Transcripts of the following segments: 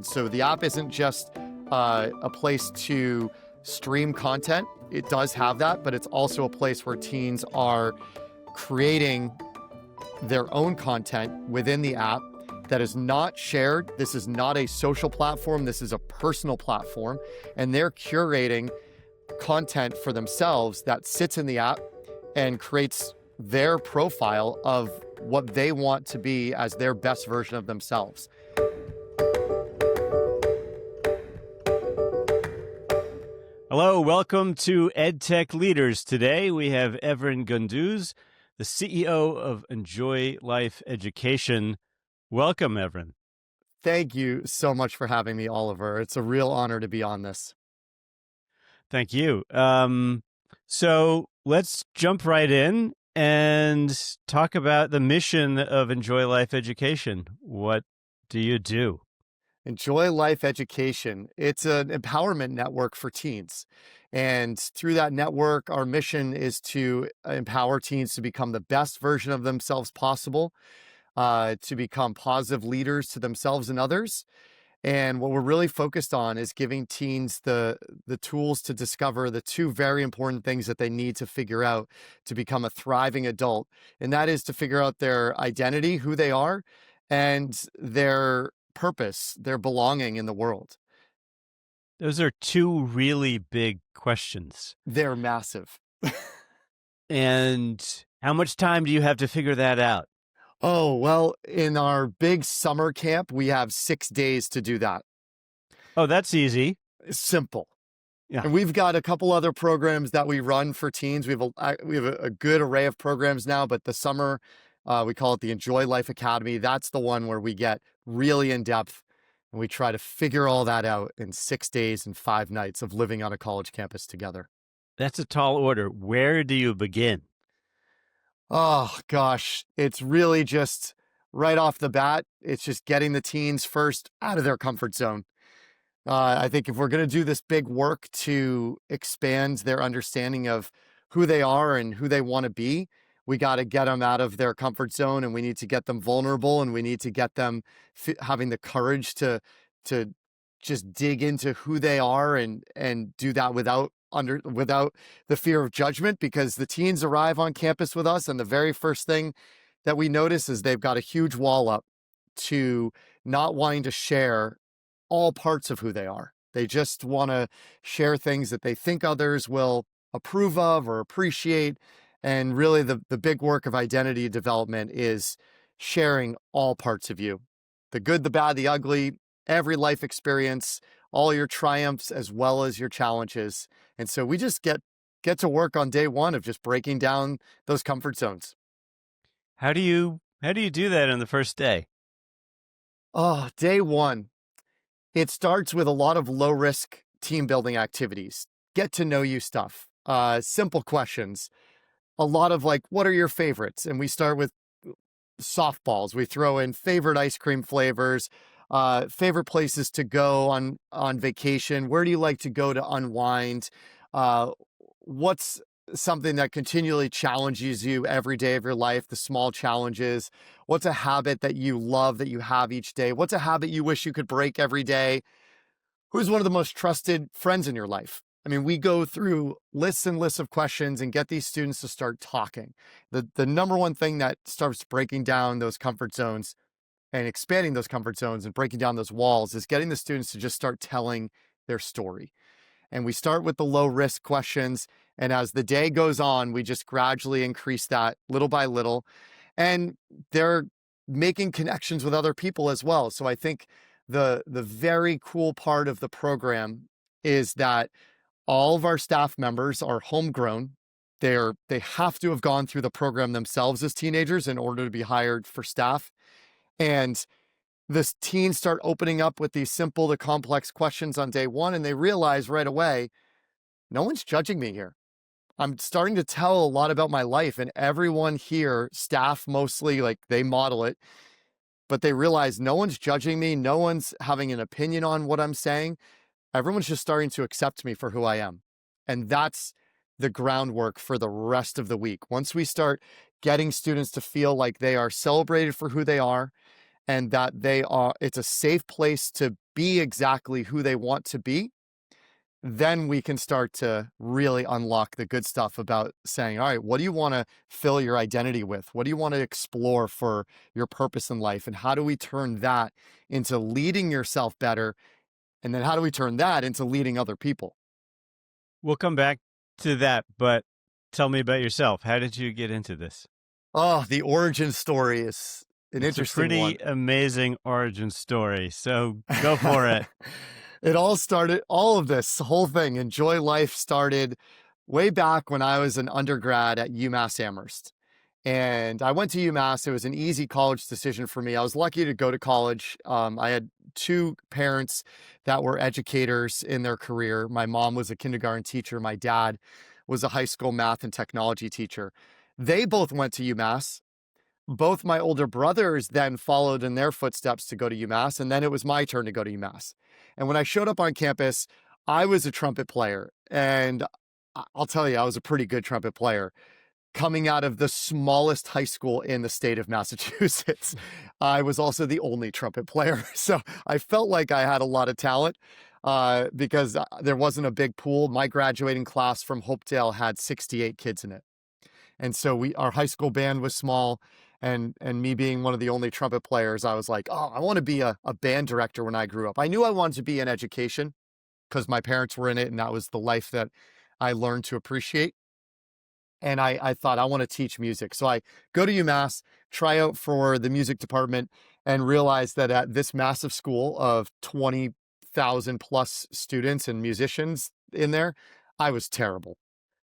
So the app isn't just a place to stream content. It does have that, but it's also a place where teens are creating their own content within the app that is not shared. This is not a social platform. This is a personal platform. And they're curating content for themselves that sits in the app and creates their profile of what they want to be as their best version of themselves. Hello, welcome to EdTech Leaders. Today we have Evren Gunduz, the CEO of Enjoy Life Education. Welcome, Evren. Thank you so much for having me, Oliver. It's a real honor to be on this. Thank you. So let's jump right in and talk about the mission of Enjoy Life Education. What do you do? Enjoy Life Education. It's an empowerment network for teens. And through that network, our mission is to empower teens to become the best version of themselves possible, to become positive leaders to themselves and others. And what we're really focused on is giving teens the tools to discover the two very important things that they need to figure out to become a thriving adult. And that is to figure out their identity, who they are, and their purpose, their belonging in the world. Those are two really big questions. They're massive. And how much time do you have to figure that out? Oh, well, in our big summer camp, we have 6 days to do that. Oh, that's easy. Simple. Yeah. And we've got a couple other programs that we run for teens. We have a good array of programs now, but the summer, we call it the Enjoy Life Academy. That's the one where we get really in depth and we try to figure all that out in 6 days and 5 nights of living on a college campus together. That's a tall order. Where do you begin? Oh, gosh, it's really just right off the bat. It's just getting the teens first out of their comfort zone. I think if we're going to do this big work to expand their understanding of who they are and who they want to be, we got to get them out of their comfort zone, and we need to get them vulnerable, and we need to get them having the courage to just dig into who they are and do that without the fear of judgment, because the teens arrive on campus with us and the very first thing that we notice is they've got a huge wall up to not wanting to share all parts of who they are. They just want to share things that they think others will approve of or appreciate. And really the big work of identity development is sharing all parts of you, the good, the bad, the ugly, every life experience, all your triumphs as well as your challenges. And so we just get to work on day one of just breaking down those comfort zones. How do you do that on the first day? Oh, day one. It starts with a lot of low risk team building activities, get to know you stuff, simple questions, a lot of like, what are your favorites? And we start with softballs. We throw in favorite ice cream flavors, favorite places to go on vacation. Where do you like to go to unwind? What's something that continually challenges you every day of your life, the small challenges? What's a habit that you love that you have each day? What's a habit you wish you could break every day? Who's one of the most trusted friends in your life? I mean, we go through lists and lists of questions and get these students to start talking. The number one thing that starts breaking down those comfort zones and expanding those comfort zones and breaking down those walls is getting the students to just start telling their story. And we start with the low risk questions. And as the day goes on, we just gradually increase that little by little. And they're making connections with other people as well. So I think the very cool part of the program is that all of our staff members are homegrown. They have to have gone through the program themselves as teenagers in order to be hired for staff. And the teens start opening up with these simple to complex questions on day one, and they realize right away, no one's judging me here. I'm starting to tell a lot about my life, and everyone here, staff mostly, like they model it, but they realize no one's judging me. No one's having an opinion on what I'm saying. Everyone's just starting to accept me for who I am. And that's the groundwork for the rest of the week. Once we start getting students to feel like they are celebrated for who they are and that it's a safe place to be exactly who they want to be, then we can start to really unlock the good stuff about saying, all right, what do you want to fill your identity with? What do you want to explore for your purpose in life? And how do we turn that into leading yourself better? And then how do we turn that into leading other people? We'll come back to that, but tell me about yourself. How did you get into this? Oh, the origin story is an It's a interesting one. pretty amazing origin story, so go for it. It all started, all of this whole thing, Enjoy Life, started way back when I was an undergrad at UMass Amherst. And I went to UMass. It was an easy college decision for me. I was lucky to go to college. I had two parents that were educators in their career. My mom was a kindergarten teacher. My dad was a high school math and technology teacher. They both went to UMass. Both my older brothers then followed in their footsteps to go to UMass, and then it was my turn to go to UMass. And when I showed up on campus, I was a trumpet player, and I'll tell you, I was a pretty good trumpet player. Coming out of the smallest high school in the state of Massachusetts, I was also the only trumpet player. So I felt like I had a lot of talent because there wasn't a big pool. My graduating class from Hopedale had 68 kids in it. And so our high school band was small, and me being one of the only trumpet players, I was like, oh, I want to be a band director when I grew up. I knew I wanted to be in education because my parents were in it, and that was the life that I learned to appreciate. And I thought I want to teach music. So I go to UMass, try out for the music department, and realize that at this massive school of 20,000 plus students and musicians in there, I was terrible.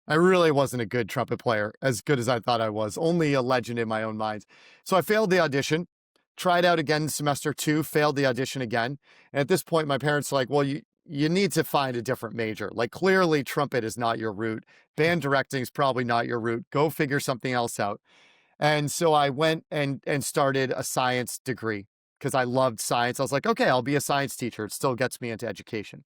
I really wasn't a good trumpet player, as good as I thought I was, only a legend in my own mind. So I failed the audition, tried out again semester 2, failed the audition again. And at this point, my parents were like, well, you need to find a different major. Like, clearly trumpet is not your route. Band directing is probably not your route. Go figure something else out. And so I went and started a science degree because I loved science. I was like, okay, I'll be a science teacher. It still gets me into education.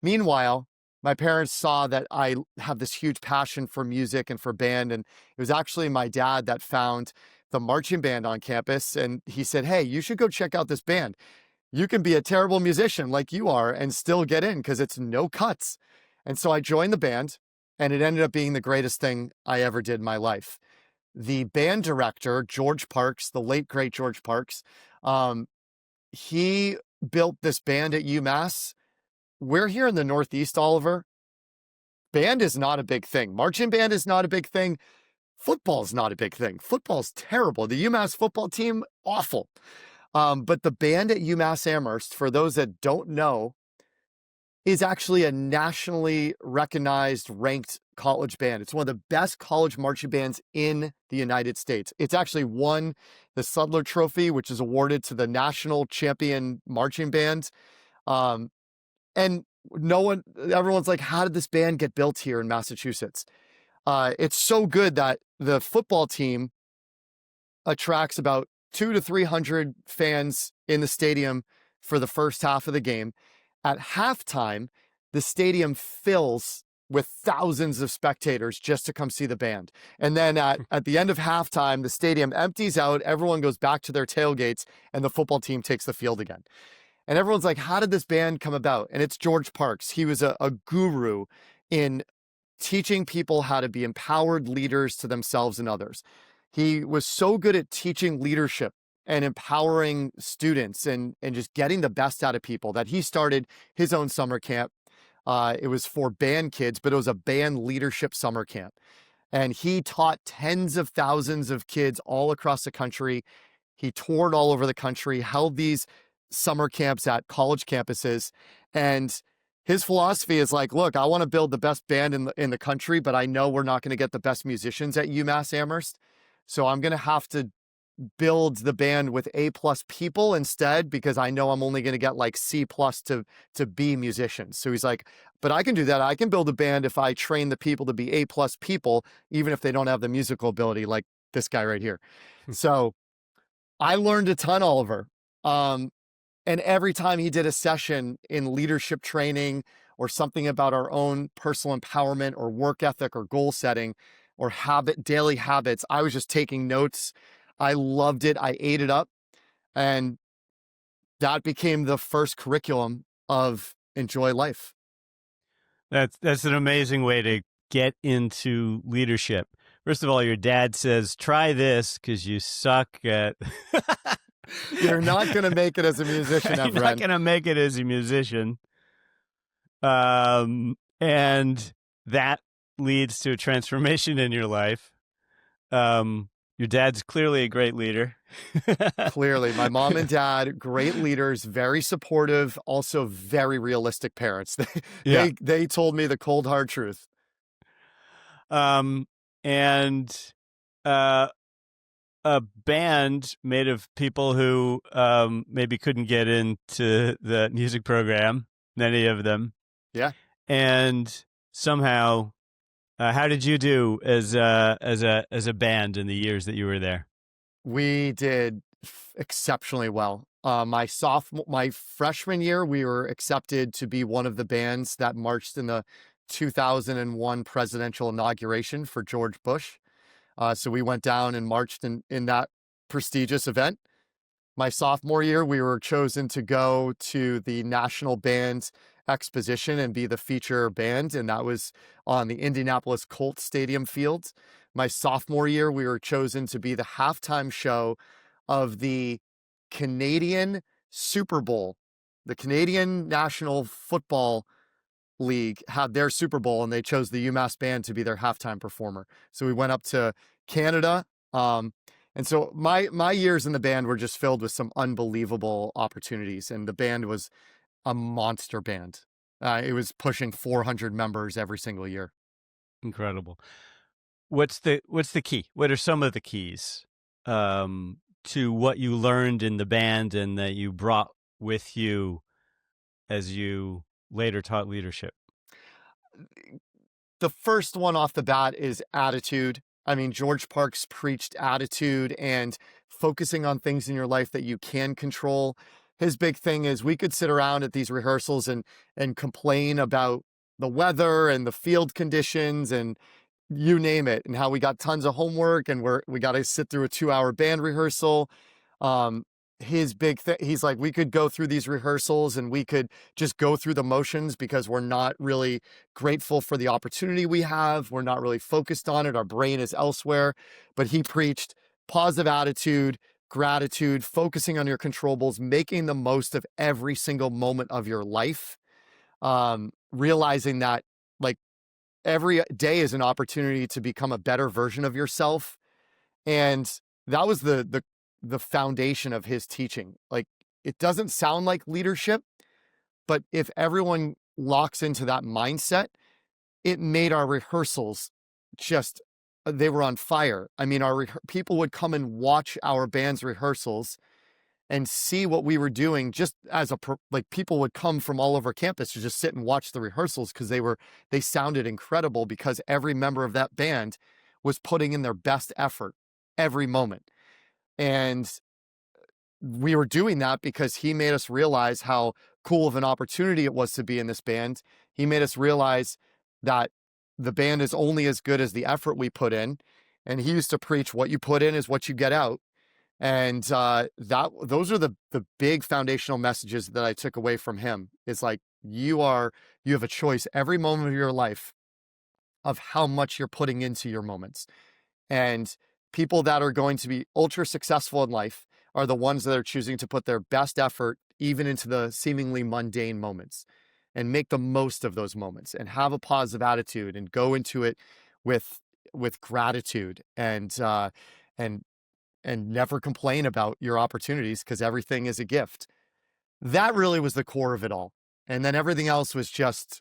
Meanwhile, my parents saw that I have this huge passion for music and for band. And it was actually my dad that found the marching band on campus. And he said, hey, you should go check out this band. You can be a terrible musician like you are and still get in because it's no cuts. And so I joined the band, and it ended up being the greatest thing I ever did in my life. The band director, George Parks, the late, great George Parks, he built this band at UMass. We're here in the Northeast, Oliver. Band is not a big thing. Marching band is not a big thing. Football's not a big thing. Football's terrible. The UMass football team, awful. But the band at UMass Amherst, for those that don't know, is actually a nationally recognized, ranked college band. It's one of the best college marching bands in the United States. It's actually won the Sudler Trophy, which is awarded to the national champion marching band. And everyone's like, how did this band get built here in Massachusetts? It's so good that the football team attracts about 200 to 300 fans in the stadium for the first half of the game. At halftime, the stadium fills with thousands of spectators just to come see the band. And then at the end of halftime, the stadium empties out, everyone goes back to their tailgates, and the football team takes the field again. And everyone's like, how did this band come about? And it's George Parks. He was a guru in teaching people how to be empowered leaders to themselves and others. He was so good at teaching leadership and empowering students and just getting the best out of people that he started his own summer camp. It was for band kids, but it was a band leadership summer camp. And he taught tens of thousands of kids all across the country. He toured all over the country, held these summer camps at college campuses. And his philosophy is like, look, I want to build the best band in the country, but I know we're not going to get the best musicians at UMass Amherst. So I'm going to have to build the band with A+ people instead, because I know I'm only going to get like C+ to be musicians. So he's like, but I can do that. I can build a band if I train the people to be A+ people, even if they don't have the musical ability, like this guy right here. So I learned a ton, Oliver. And every time he did a session in leadership training or something about our own personal empowerment or work ethic or goal setting or daily habits, I was just taking notes. I loved it. I ate it up. And that became the first curriculum of Enjoy Life. That's an amazing way to get into leadership. First of all, your dad says, "Try this because you suck at." You're not going to make it as a musician, You're not Evren. going to make it as a musician, and that leads to a transformation in your life. Your dad's clearly a great leader. Clearly, my mom and dad, great leaders, very supportive, also very realistic parents. They Yeah. they told me the cold hard truth. And uh, a band made of people who maybe couldn't get into the music program, many of them. Yeah. And somehow, how did you do as a band in the years that you were there? We did exceptionally well. My freshman year, we were accepted to be one of the bands that marched in the 2001 presidential inauguration for George Bush. So we went down and marched in that prestigious event. My sophomore year, we were chosen to go to the National Band Exposition and be the feature band, and that was on the Indianapolis Colts Stadium field. My sophomore year, we were chosen to be the halftime show of the Canadian Super Bowl. The Canadian National Football League had their Super Bowl, and they chose the UMass band to be their halftime performer. So we went up to Canada. And so my years in the band were just filled with some unbelievable opportunities, and the band was a monster band. It was pushing 400 members every single year. Incredible. What's the key? What are some of the keys to what you learned in the band and that you brought with you as you later taught leadership? The first one off the bat is attitude. I mean, George Parks preached attitude and focusing on things in your life that you can control. His big thing is we could sit around at these rehearsals and complain about the weather and the field conditions and you name it, and how we got tons of homework and we got to sit through a 2-hour band rehearsal. Um, his big thing, he's like, we could go through these rehearsals and we could just go through the motions because we're not really grateful for the opportunity we have. We're not really focused on it. Our brain is elsewhere. But he preached positive attitude, gratitude, focusing on your controllables, making the most of every single moment of your life. Realizing that like every day is an opportunity to become a better version of yourself. And that was the foundation of his teaching. Like, it doesn't sound like leadership, but if everyone locks into that mindset, it made our rehearsals just they were on fire. I mean, people would come and watch our band's rehearsals and see what we were doing just as like people would come from all over campus to just sit and watch the rehearsals because they sounded incredible because every member of that band was putting in their best effort every moment. And we were doing that because he made us realize how cool of an opportunity it was to be in this band. He made us realize that the band is only as good as the effort we put in. And he used to preach what you put in is what you get out. And those are the big foundational messages that I took away from him. It's like you have a choice every moment of your life of how much you're putting into your moments. And people that are going to be ultra successful in life are the ones that are choosing to put their best effort even into the seemingly mundane moments and make the most of those moments and have a positive attitude and go into it with gratitude and never complain about your opportunities because everything is a gift. That really was the core of it all. And then everything else was just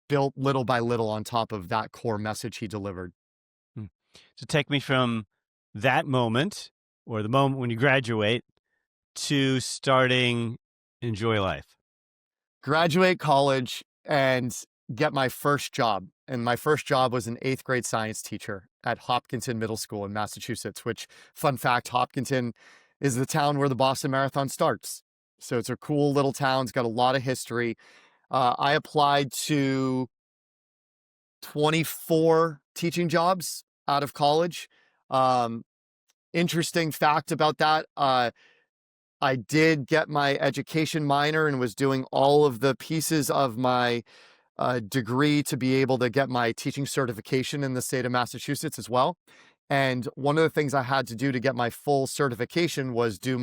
built little by little on top of that core message he delivered. So take me from that moment or the moment when you graduate to starting Enjoy Life. Graduate college and get my first job. And my first job was an 8th grade science teacher at Hopkinton Middle School in Massachusetts, which, fun fact, Hopkinton is the town where the Boston Marathon starts. So it's a cool little town. It's got a lot of history. I applied to 24 teaching jobs out of college. Interesting fact about that. I did get my education minor and was doing all of the pieces of my degree to be able to get my teaching certification in the state of Massachusetts as well. And one of the things I had to do to get my full certification was do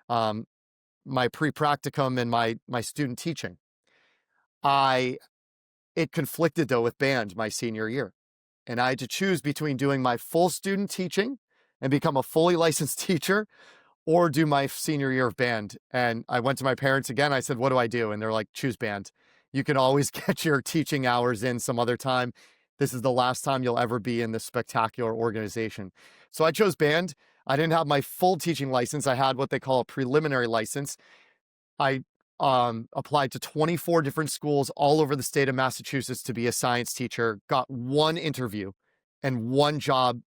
um, my pre-practicum and my student teaching. I It conflicted though with band my senior year, and I had to choose between doing my full student teaching and become a fully licensed teacher, or do my senior year of band. And I went to my parents again. I said, what do I do? And they're like, choose band. You can always get your teaching hours in some other time. This is the last time you'll ever be in this spectacular organization. So I chose band. I didn't have my full teaching license. I had what they call a preliminary license. I applied to 24 different schools all over the state of Massachusetts to be a science teacher, got one interview and one job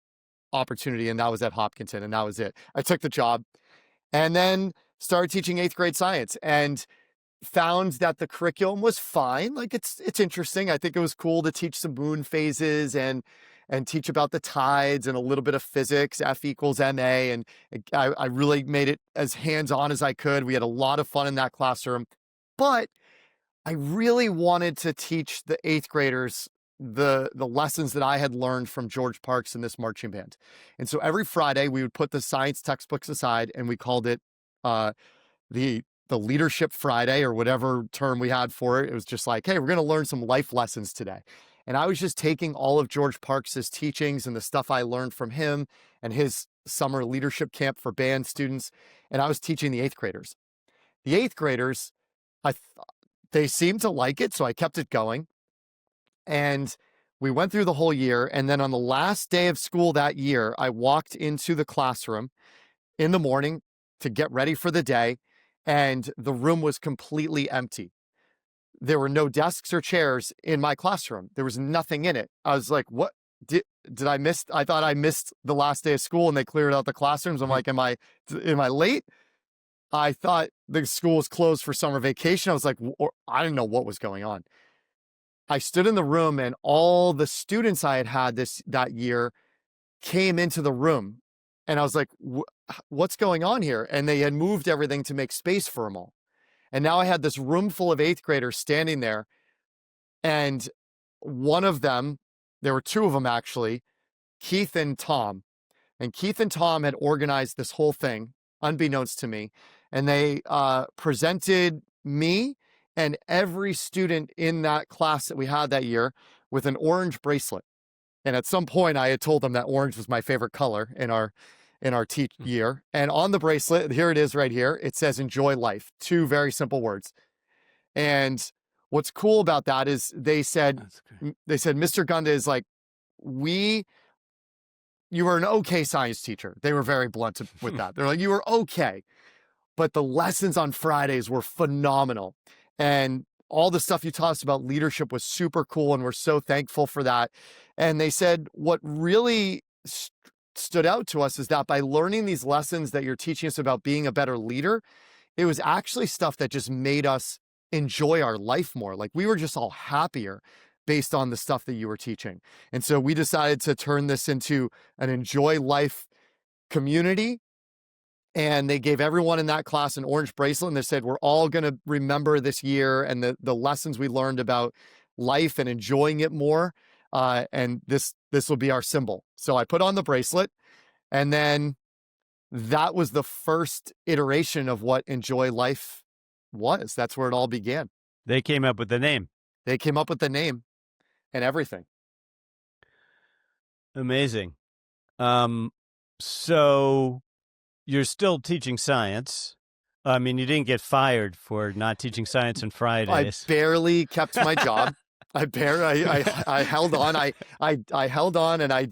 opportunity, and that was at Hopkinton, and that was it. I took the job and then started teaching eighth grade science and found that the curriculum was fine. Like it's interesting. I think it was cool to teach some moon phases and teach about the tides and a little bit of physics, F equals ma. And I really made it as hands-on as I could. We had a lot of fun in that classroom, but I really wanted to teach the eighth graders the lessons that I had learned from George Parks in this marching band. And so every Friday we would put the science textbooks aside and we called it uh, the Leadership Friday, or whatever term we had for it. It was just like, hey, we're going to learn some life lessons today. And I was just taking all of George Parks's teachings and the stuff I learned from him and his summer leadership camp for band students, and I was teaching the eighth graders. The eighth graders, I th- they seemed to like it, so I kept it going. And we went through the whole year. And then on the last day of school that year, I walked into the classroom in the morning to get ready for the day, and the room was completely empty. There were no desks or chairs in my classroom. There was nothing in it. I was like, what did I miss? I thought I missed the last day of school and they cleared out the classrooms. I'm like, am I late? I thought the school was closed for summer vacation. I was like, I didn't know what was going on. I stood in the room and all the students I had that year came into the room, and I was like, what's going on here? And they had moved everything to make space for them all. And now I had this room full of eighth graders standing there. And one of them, there were two of them actually, Keith and Tom. And Keith and Tom had organized this whole thing, unbeknownst to me. And they presented me and every student in that class that we had that year with an orange bracelet. And at some point I had told them that orange was my favorite color in our teach year. And on the bracelet, here it is right here. It says enjoy life. Two very simple words. And what's cool about that is they said, Mr. Gunduz, like, you were an okay science teacher. They were very blunt with that. They're like, you were okay, but the lessons on Fridays were phenomenal. And all the stuff you taught us about leadership was super cool. And we're so thankful for that. And they said, what really stood out to us is that by learning these lessons that you're teaching us about being a better leader, it was actually stuff that just made us enjoy our life more. Like we were just all happier based on the stuff that you were teaching. And so we decided to turn this into an enjoy life community. And they gave everyone in that class an orange bracelet, and they said, we're all going to remember this year and the lessons we learned about life and enjoying it more. And this will be our symbol. So I put on the bracelet, and then that was the first iteration of what Enjoy Life was. That's where it all began. They came up with the name. They came up with the name and everything. Amazing. So you're still teaching science. I mean, you didn't get fired for not teaching science on Fridays. I barely kept my job. I held on. I held on, and I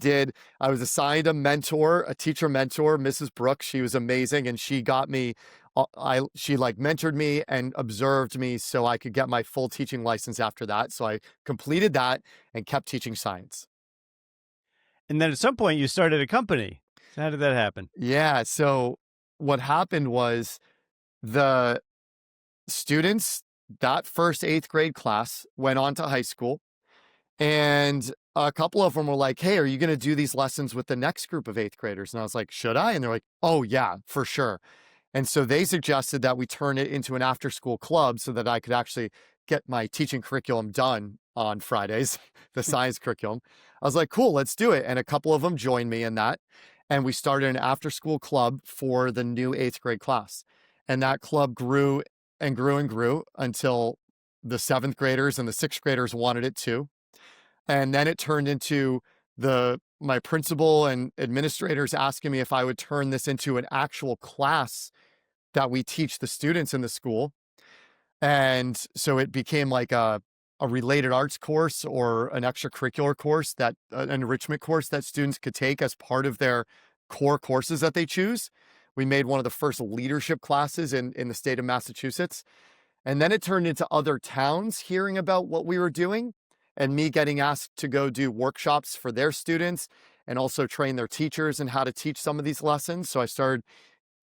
was assigned a teacher mentor, Mrs. Brooks. She was amazing. And she got me, she like mentored me and observed me so I could get my full teaching license after that. So I completed that and kept teaching science. And then at some point you started a company. So how did that happen? Yeah. So what happened was the students, that first eighth grade class went on to high school, and a couple of them were like, hey, are you going to do these lessons with the next group of eighth graders? And I was like, should I? And they're like, oh yeah, for sure. And so they suggested that we turn it into an after school club so that I could actually get my teaching curriculum done on Fridays, the science curriculum. I was like, cool, let's do it. And a couple of them joined me in that. And we started an after school club for the new eighth grade class. And that club grew and grew and grew until the seventh graders and the sixth graders wanted it too. And then it turned into my principal and administrators asking me if I would turn this into an actual class that we teach the students in the school. And so it became like a related arts course or an extracurricular course that an enrichment course that students could take as part of their core courses that they choose. We made one of the first leadership classes in the state of Massachusetts. And then it turned into other towns hearing about what we were doing and me getting asked to go do workshops for their students and also train their teachers in how to teach some of these lessons. So I started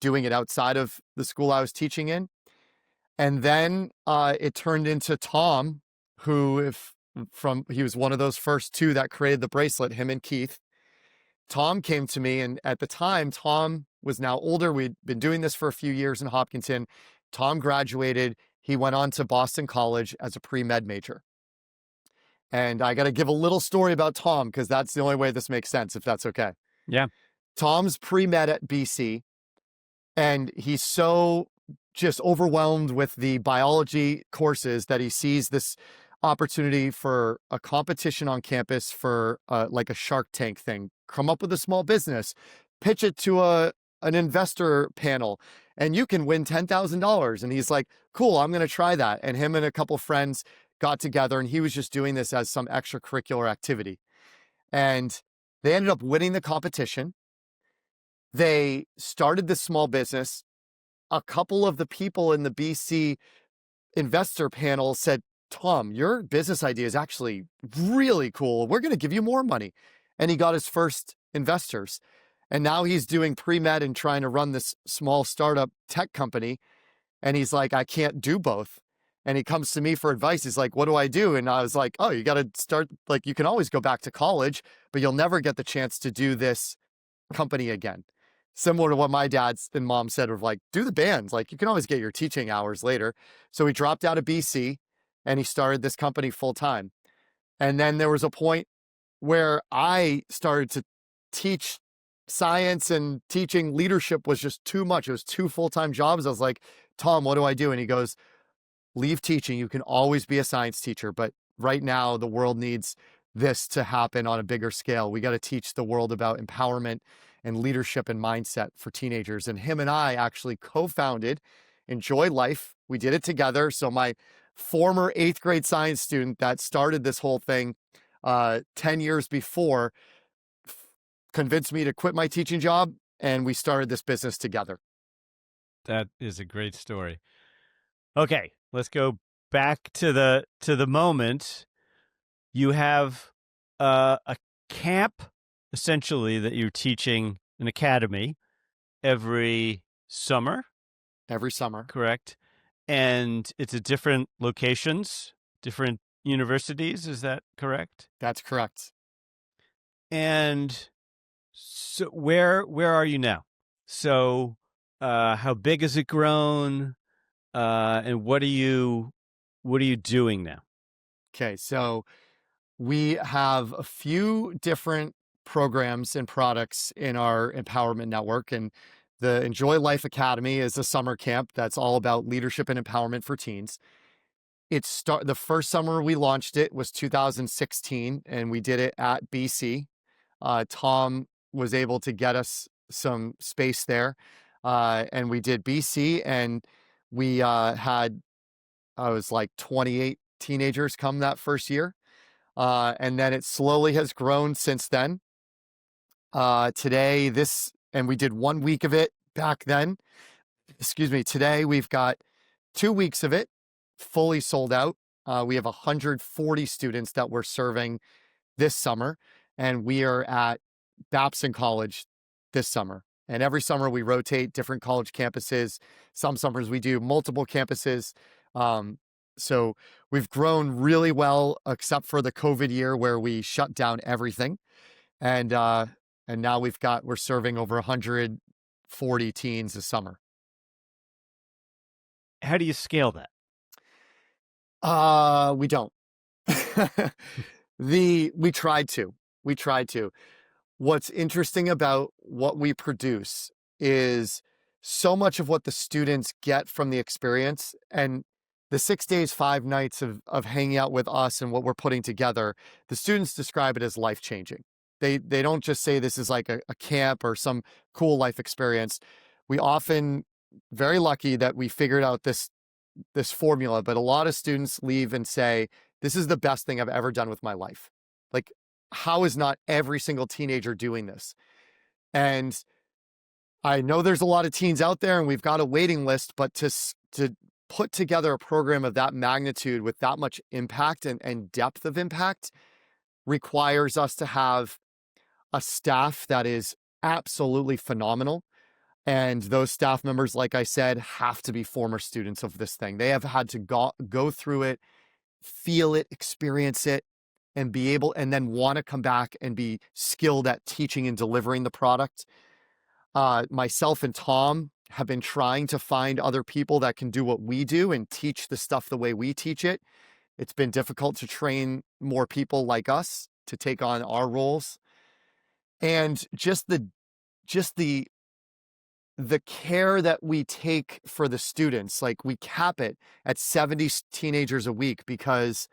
doing it outside of the school I was teaching in. And then it turned into Tom, who he was one of those first two that created the bracelet, him and Keith. Tom came to me, and at the time, Tom was now older. We'd been doing this for a few years in Hopkinton. Tom graduated. He went on to Boston College as a pre-med major. And I got to give a little story about Tom because that's the only way this makes sense, if that's okay. Yeah. Tom's pre-med at BC, and he's so just overwhelmed with the biology courses that he sees this opportunity for a competition on campus for like a Shark Tank thing. Come up with a small business, pitch it to an investor panel, and you can win $10,000. And he's like, cool, I'm going to try that. And him and a couple friends got together, and he was just doing this as some extracurricular activity. And they ended up winning the competition. They started this small business. A couple of the people in the BC investor panel said, Tom, your business idea is actually really cool. We're going to give you more money. And he got his first investors. And now he's doing pre-med and trying to run this small startup tech company. And he's like, I can't do both. And he comes to me for advice. He's like, what do I do? And I was like, oh, you got to start, like, you can always go back to college, but you'll never get the chance to do this company again. Similar to what my dad and mom said of like, do the bands. Like, you can always get your teaching hours later. So he dropped out of BC and he started this company full time. And then there was a point where I started to teach science, and teaching leadership was just too much. It was two full-time jobs. I was like, Tom, what do I do? And he goes, leave teaching. You can always be a science teacher, but right now the world needs this to happen on a bigger scale. We got to teach the world about empowerment and leadership and mindset for teenagers. And him and I actually co-founded Enjoy Life. We did it together. So my former eighth grade science student that started this whole thing 10 years before convinced me to quit my teaching job, and we started this business together. That is a great story. Okay, let's go back to the moment. You have a camp, essentially, that you're teaching, an academy, every summer. Every summer. Correct. And it's at different locations, different universities. Is that correct? That's correct. And so where are you now? So how big has it grown? And what are you doing now? Okay, so we have a few different programs and products in our empowerment network, and the Enjoy Life Academy is a summer camp that's all about leadership and empowerment for teens. The first summer we launched it was 2016, and we did it at BC. Tom was able to get us some space there, and we did BC, and we had, I was like 28 teenagers come that first year. And then it slowly has grown since then. And we did 1 week of it back then. Excuse me. Today we've got 2 weeks of it fully sold out. We have 140 students that we're serving this summer, and we are at Babson College this summer. And every summer we rotate different college campuses. Some summers we do multiple campuses. So we've grown really well, except for the COVID year where we shut down everything. And now we're serving over 140 teens this summer. how do you scale that? We don't. We tried to. We tried to. What's interesting about what we produce is so much of what the students get from the experience, and the 6 days, 5 nights of hanging out with us and what we're putting together, the students describe it as life changing. They don't just say this is like a camp or some cool life experience. We often very lucky that we figured out this formula, but a lot of students leave and say, this is the best thing I've ever done with my life. Like, how is not every single teenager doing this? And I know there's a lot of teens out there and we've got a waiting list, but to put together a program of that magnitude with that much impact and depth of impact requires us to have a staff that is absolutely phenomenal. And those staff members, like I said, have to be former students of this thing. They have had to go through it, feel it, experience it, and be able, and then want to come back and be skilled at teaching and delivering the product. Myself and Tom have been trying to find other people that can do what we do and teach the stuff the way we teach it. It's been difficult to train more people like us to take on our roles. And just the care that we take for the students, like we cap it at 70 teenagers a week because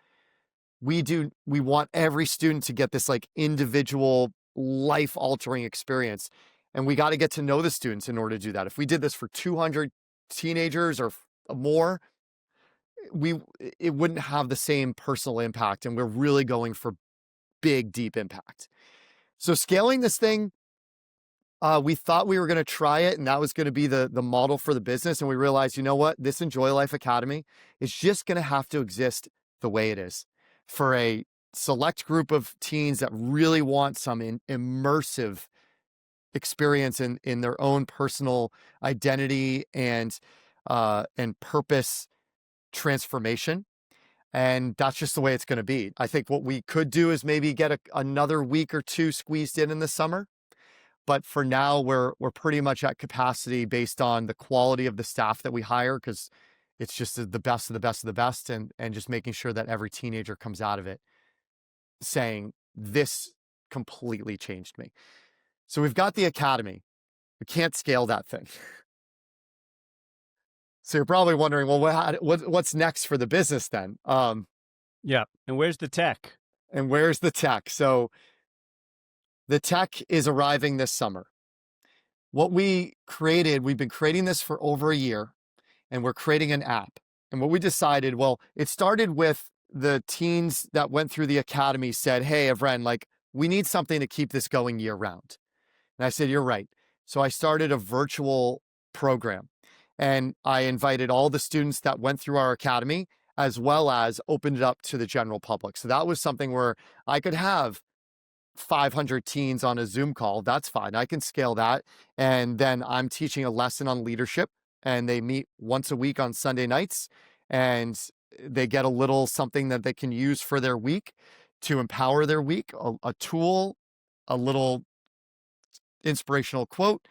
we want every student to get this like individual life altering experience. And we got to get to know the students in order to do that. If we did this for 200 teenagers or more, it wouldn't have the same personal impact. And we're really going for big, deep impact. So scaling this thing, we thought we were going to try it and that was going to be the model for the business. And we realized, you know what? This Enjoy Life Academy is just going to have to exist the way it is for a select group of teens that really want some immersive experience in their own personal identity and purpose transformation. And that's just the way it's going to be. I think what we could do is maybe get another week or two squeezed in the summer. But for now, we're pretty much at capacity based on the quality of the staff that we hire, because it's just the best of the best of the best, and just making sure that every teenager comes out of it saying, this completely changed me. So we've got the academy. We can't scale that thing. So you're probably wondering, well, what's next for the business then? Yeah. And where's the tech? And where's the tech? So the tech is arriving this summer. What we created, we've been creating this for over a year, and we're creating an app. And what we decided, well, it started with the teens that went through the academy said, hey, Evren, like, we need something to keep this going year round. And I said, you're right. So I started a virtual program, and I invited all the students that went through our academy, as well as opened it up to the general public. So that was something where I could have 500 teens on a Zoom call. That's fine. I can scale that. And then I'm teaching a lesson on leadership, and they meet once a week on Sunday nights, and they get a little something that they can use for their week to empower their week, a tool, a little inspirational quote.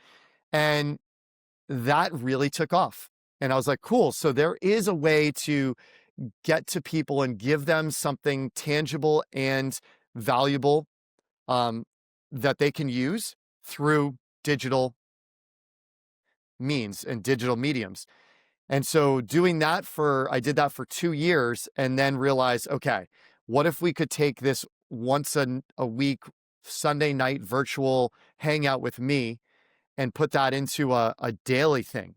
And that really took off. And I was like, cool. So there is a way to get to people and give them something tangible and valuable that they can use through digital means and digital mediums. And so I did that for 2 years, and then realized, okay, what if we could take this once a week Sunday night virtual hangout with me and put that into a daily thing?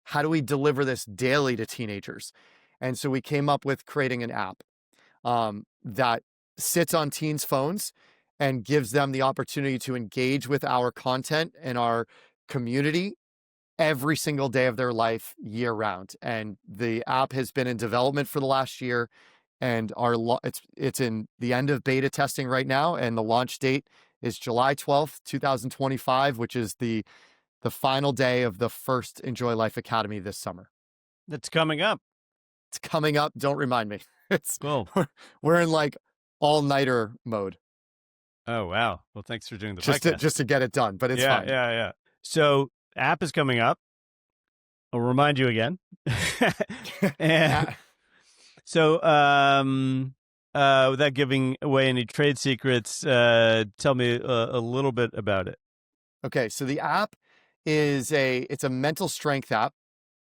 How do we deliver this daily to teenagers? And so we came up with creating an app that sits on teens' phones and gives them the opportunity to engage with our content and our community every single day of their life year round. And the app has been in development for the last year, and it's in the end of beta testing right now, and the launch date is July 12th, 2025, which is the final day of the first Enjoy Life Academy this summer. That's coming up. It's coming up. Don't remind me. It's Cool. We're in like all-nighter mode. Oh, wow. Well, thanks for doing the podcast. Just to get it done, but it's fine. Yeah. So app is coming up. I'll remind you again. And Uh, so, without giving away any trade secrets, tell me a little bit about it. okay, so the app it's a mental strength app,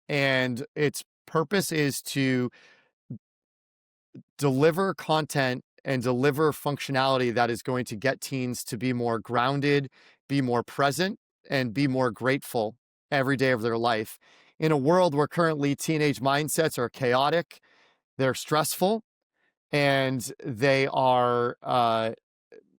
and its purpose is to deliver content and deliver functionality that is going to get teens to be more grounded, be more present, and be more grateful every day of their life. In a world where currently teenage mindsets are chaotic, they're stressful, and they are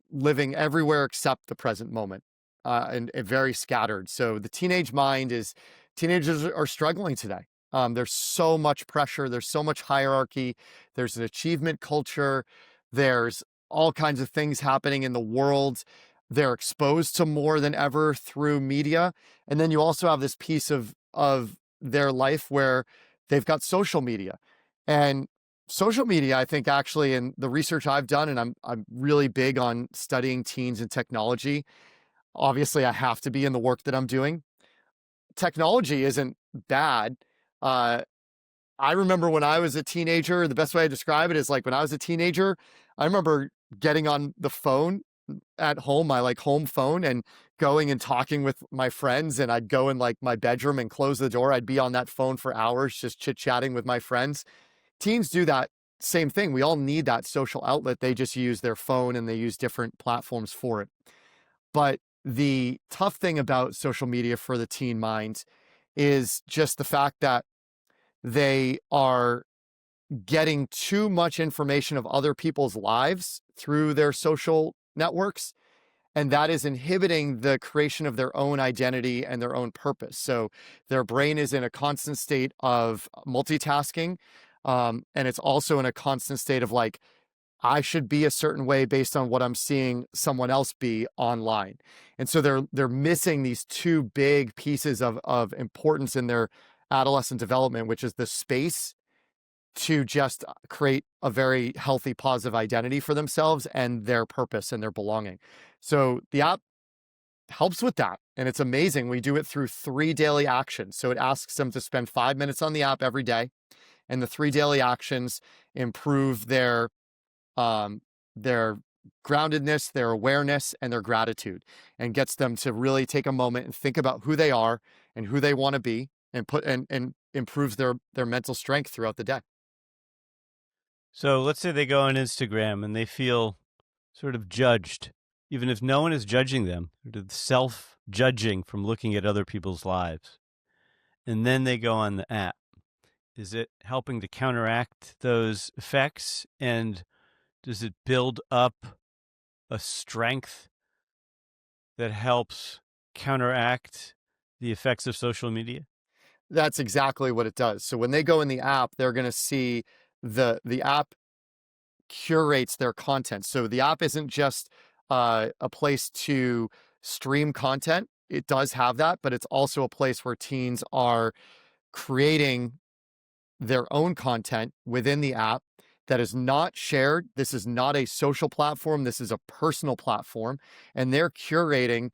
living everywhere except the present moment, and very scattered. So the teenage mind is teenagers are struggling today. There's so much pressure. There's so much hierarchy. There's an achievement culture. There's all kinds of things happening in the world. They're exposed to more than ever through media. And then you also have this piece of their life where they've got social media. And social media, I think, actually, in the research I've done, and I'm really big on studying teens and technology. Obviously, I have to be in the work that I'm doing. Technology isn't bad. Uh, I remember when I was a teenager, the best way I describe it is like when I was a teenager, I remember getting on the phone at home, my like home phone, and going and talking with my friends. And I'd go in like my bedroom and close the door. I'd be on that phone for hours, just chit chatting with my friends. Teens do that same thing. We all need that social outlet. They just use their phone and they use different platforms for it. But the tough thing about social media for the teen mind is just the fact that they are getting too much information of other people's lives through their social networks, and that is inhibiting the creation of their own identity and their own purpose. So their brain is in a constant state of multitasking, and it's also in a constant state of like, I should be a certain way based on what I'm seeing someone else be online. And so they're missing these two big pieces of importance in their adolescent development, which is the space to just create a very healthy, positive identity for themselves and their purpose and their belonging. So the app helps with that. And it's amazing. We do it through 3 daily actions. So it asks them to spend 5 minutes on the app every day. And the 3 daily actions improve um, their groundedness, their awareness, and their gratitude, and gets them to really take a moment and think about who they are and who they want to be, and and improves their mental strength throughout the day. So let's say they go on Instagram and they feel sort of judged, even if no one is judging them, self judging from looking at other people's lives. And then they go on the app. Is it helping to counteract those effects? And does it build up a strength that helps counteract the effects of social media? That's exactly what it does. So when they go in the app, they're going to see the app curates their content. So the app isn't just a place to stream content. It does have that, but it's also a place where teens are creating their own content within the app that is not shared. This is not a social platform. This is a personal platform. And they're curating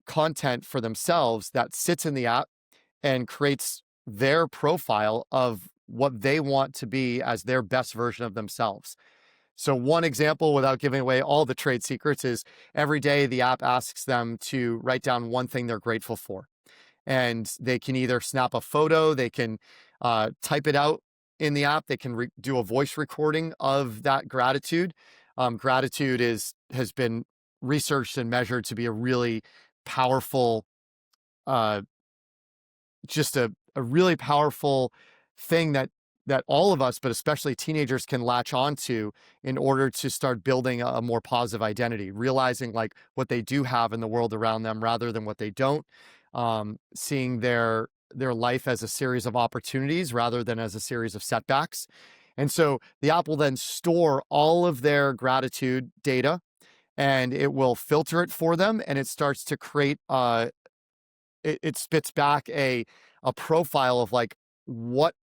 content for themselves that sits in the app and creates their profile of what they want to be as their best version of themselves. So one example, without giving away all the trade secrets, is every day the app asks them to write down one thing they're grateful for. And they can either snap a photo, they can type it out in the app, they can do a voice recording of that gratitude. Gratitude has been researched and measured to be a really powerful, uh, just a really powerful thing that all of us, but especially teenagers, can latch onto in order to start building a more positive identity, realizing like what they do have in the world around them rather than what they don't, seeing their life as a series of opportunities rather than as a series of setbacks. And so the app will then store all of their gratitude data, and it will filter it for them, and it starts to create it spits back a profile of like what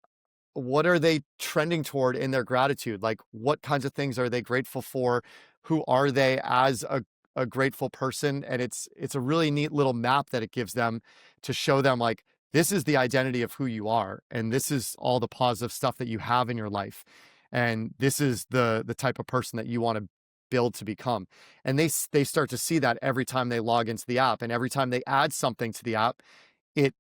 what are they trending toward in their gratitude? Like, what kinds of things are they grateful for? Who are they as a grateful person? And it's a really neat little map that it gives them to show them like This is the identity of who you are, and this is all the positive stuff that you have in your life, and this is the type of person that you want to build to become. And they start to see that every time they log into the app, and every time they add something to the app, it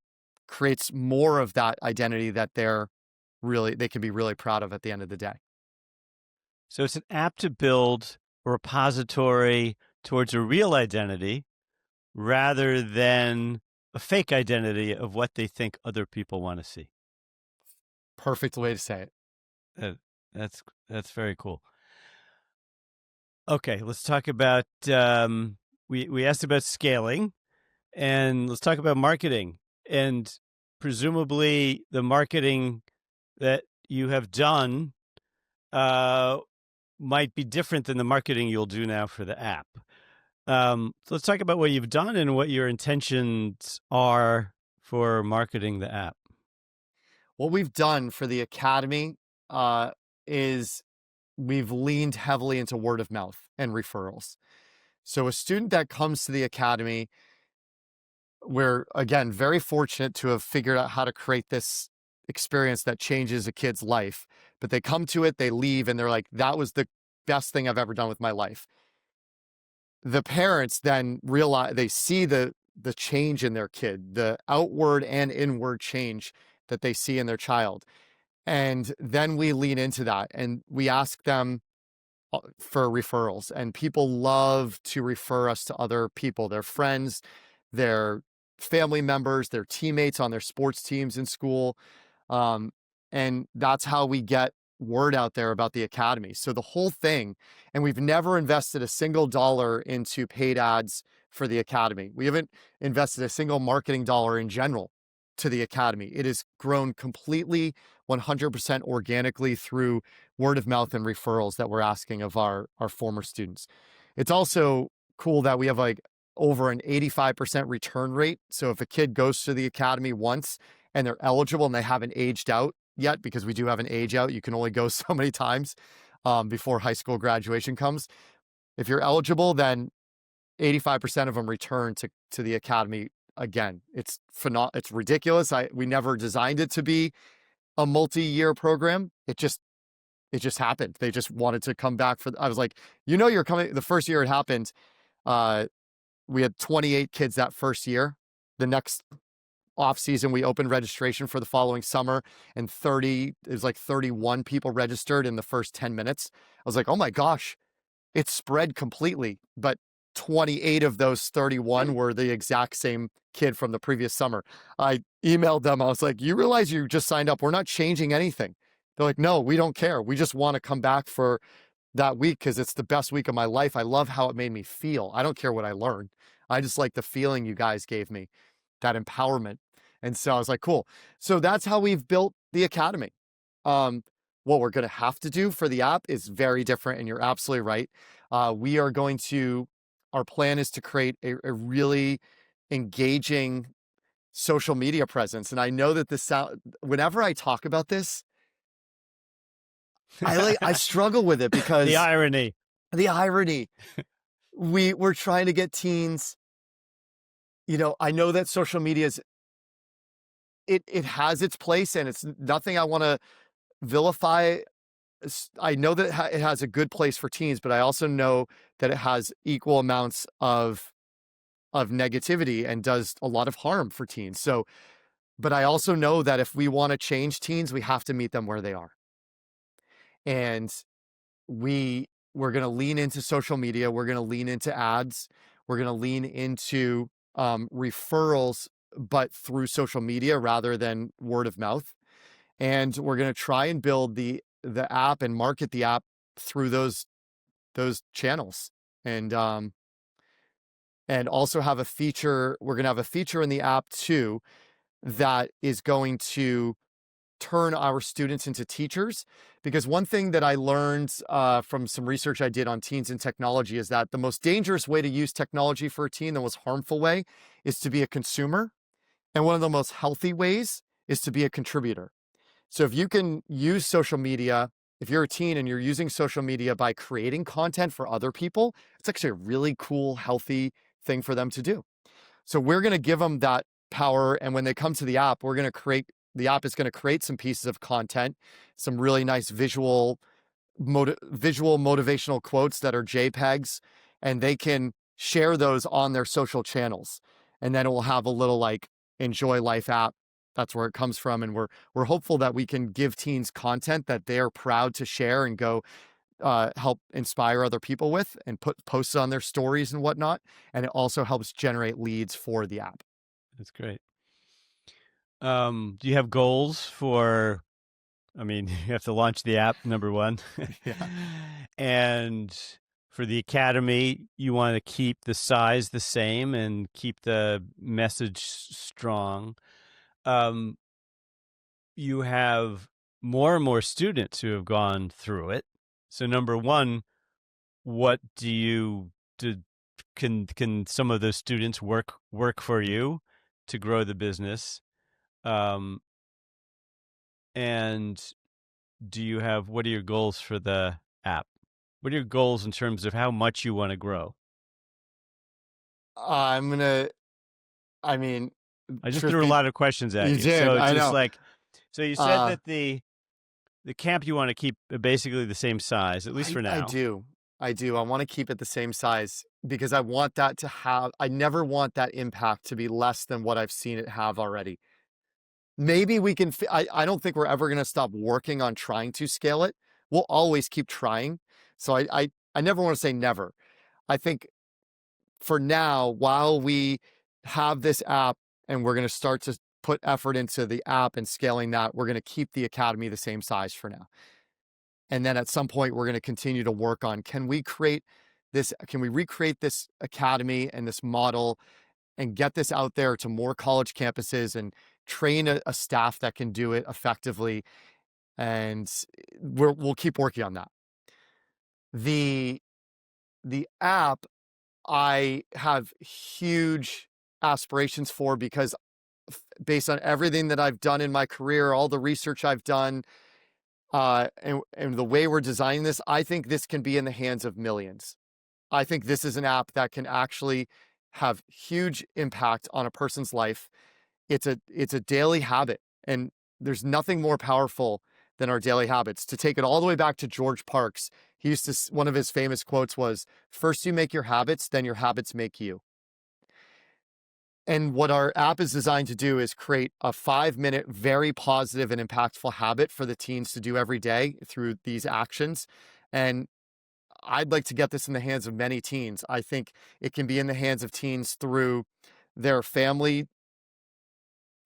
creates more of that identity that they can be really proud of at the end of the day. So it's an app to build a repository towards a real identity rather than a fake identity of what they think other people want to see. Perfect way to say it. That's very cool. Okay, let's talk about we asked about scaling, and let's talk about marketing. And presumably the marketing that you have done might be different than the marketing you'll do now for the app. So let's talk about what you've done and what your intentions are for marketing the app. What we've done for the Academy is we've leaned heavily into word of mouth and referrals. So a student that comes to the Academy, we're, again, very fortunate to have figured out how to create this experience that changes a kid's life. But they come to it, they leave, and they're like, that was the best thing I've ever done with my life. The parents then realize, they see the change in their kid, the outward and inward change that they see in their child. And then we lean into that and we ask them for referrals, and people love to refer us to other people, their friends, their family members, their teammates on their sports teams in school. And that's how we get word out there about the Academy. So the whole thing, and we've never invested a single dollar into paid ads for the Academy. We haven't invested a single marketing dollar in general to the Academy. It has grown completely 100% organically through word of mouth and referrals that we're asking of our former students. It's also cool that we have like over an 85% return rate. So if a kid goes to the Academy once and they're eligible and they haven't aged out yet, because we do have an age out, you can only go so many times before high school graduation comes. If you're eligible, then 85% of them return to the Academy again. It's ridiculous. We never designed it to be a multi-year program. It just happened. They just wanted to come back I was like, you're coming. The first year it happened, we had 28 kids that first year. The next off season, we opened registration for the following summer, and it was like 31 people registered in the first 10 minutes. I was like, oh my gosh, it spread completely. But 28 of those 31 were the exact same kid from the previous summer. I emailed them. I was like, you realize you just signed up? We're not changing anything. They're like, no, we don't care. We just want to come back for that week because it's the best week of my life. I love how it made me feel. I don't care what I learned. I just like the feeling you guys gave me, that empowerment. And so I was like, cool. So that's how we've built the Academy. What we're going to have to do for the app is very different. And you're absolutely right. Our plan is to create a really engaging social media presence. And I know that whenever I talk about this, I struggle with it because the irony. We're trying to get teens. I know that social media it has its place, and it's nothing I want to vilify. I know that it has a good place for teens, but I also know that it has equal amounts of negativity and does a lot of harm for teens. So, but I also know that if we want to change teens, we have to meet them where they are. And we're going to lean into social media. We're going to lean into ads. We're going to lean into referrals, but through social media rather than word of mouth. And we're going to try and build the app and market the app through those channels. And also have a feature. We're going to have a feature in the app too that is going to turn our students into teachers. Because one thing that I learned from some research I did on teens and technology is that the most dangerous way to use technology for a teen, the most harmful way, is to be a consumer. And one of the most healthy ways is to be a contributor. So if you can use social media, if you're a teen and you're using social media by creating content for other people, it's actually a really cool, healthy thing for them to do. So we're going to give them that power. And when they come to the app, the app is going to create some pieces of content, some really nice visual motivational quotes that are JPEGs, and they can share those on their social channels. And then it will have a little like Enjoy Life app. That's where it comes from. And we're hopeful that we can give teens content that they are proud to share and go help inspire other people with and put posts on their stories and whatnot. And it also helps generate leads for the app. That's great. Do you have goals for, I mean, you have to launch the app, number one. Yeah. And for the academy, you want to keep the size the same and keep the message strong. You have more and more students who have gone through it. So number one, what do you do? Can some of those students work for you to grow the business? And what are your goals for the app? What are your goals in terms of how much you want to grow? I mean, I just truth threw a be, lot of questions at you you. did. So I just know. like, so you said that the camp you want to keep basically the same size, at least for I now. do. I do. I want to keep it the same size because I never want that impact to be less than what I've seen it have already. Maybe we can, I don't think we're ever going to stop working on trying to scale it. We'll always keep trying. So I never want to say never. I think for now, while we have this app and we're going to start to put effort into the app and scaling that, we're going to keep the academy the same size for now. And then at some point, we're going to continue to work on, can we recreate this academy and this model and get this out there to more college campuses and train a staff that can do it effectively. And we'll keep working on that. The app, I have huge aspirations for because based on everything that I've done in my career, all the research I've done, and the way we're designing this, I think this can be in the hands of millions. I think this is an app that can actually have huge impact on a person's life. It's a daily habit, and there's nothing more powerful than our daily habits. To take it all the way back to George Parks, one of his famous quotes was, "First you make your habits, then your habits make you." And what our app is designed to do is create a 5-minute, very positive and impactful habit for the teens to do every day through these actions. And I'd like to get this in the hands of many teens. I think it can be in the hands of teens through their family,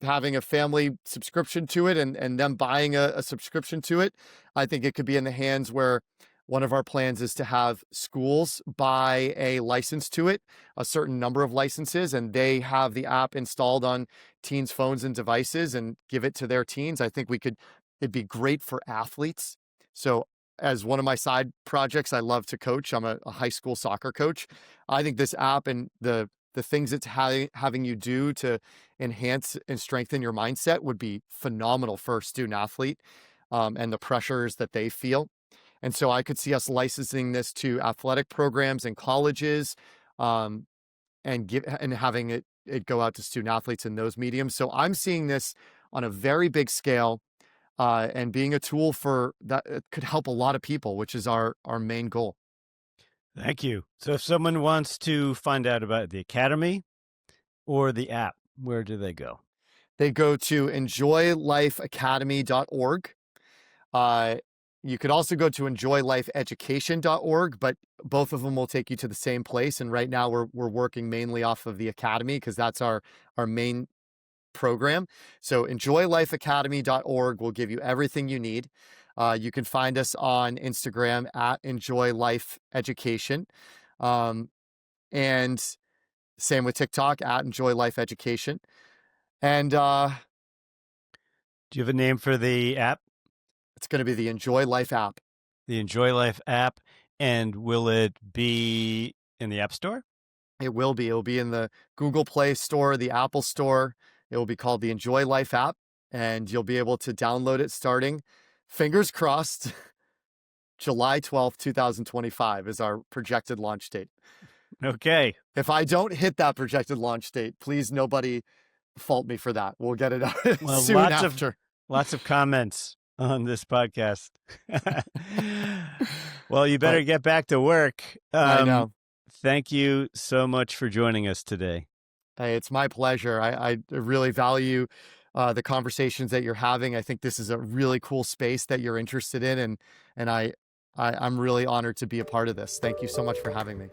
having a family subscription to it and them buying a subscription to it. I think it could be in the hands where one of our plans is to have schools buy a license to it, a certain number of licenses, and they have the app installed on teens' phones and devices and give it to their teens. I think it'd be great for athletes. So as one of my side projects, I love to coach. I'm a high school soccer coach. I think this app and the things it's having you do to enhance and strengthen your mindset would be phenomenal for a student athlete, and the pressures that they feel. And so I could see us licensing this to athletic programs and colleges, and having it go out to student athletes in those mediums. So I'm seeing this on a very big scale, and being a tool for that could help a lot of people, which is our main goal. Thank you. So if someone wants to find out about the academy or the app, where do they go? They go to enjoylifeacademy.org. You could also go to enjoylifeeducation.org, but both of them will take you to the same place. And right now we're working mainly off of the academy because that's our main program. So enjoylifeacademy.org will give you everything you need. You can find us on Instagram at enjoylifeeducation. And same with TikTok at enjoylifeeducation. And Do you have a name for the app? it's going to be the Enjoy Life app. The Enjoy Life app. And will it be in the App Store? It will be. It will be in the Google Play Store, the Apple Store. It will be called the Enjoy Life app, and you'll be able to download it starting, fingers crossed, July 12th, 2025 is our projected launch date. Okay. If I don't hit that projected launch date, please nobody fault me for that. We'll get it out Well, soon after. lots of comments on this podcast. Well, you better But get back to work. I know. Thank you so much for joining us today. Hey, it's my pleasure. I really value the conversations that you're having. I think this is a really cool space that you're interested in, and I'm really honored to be a part of this. Thank you so much for having me.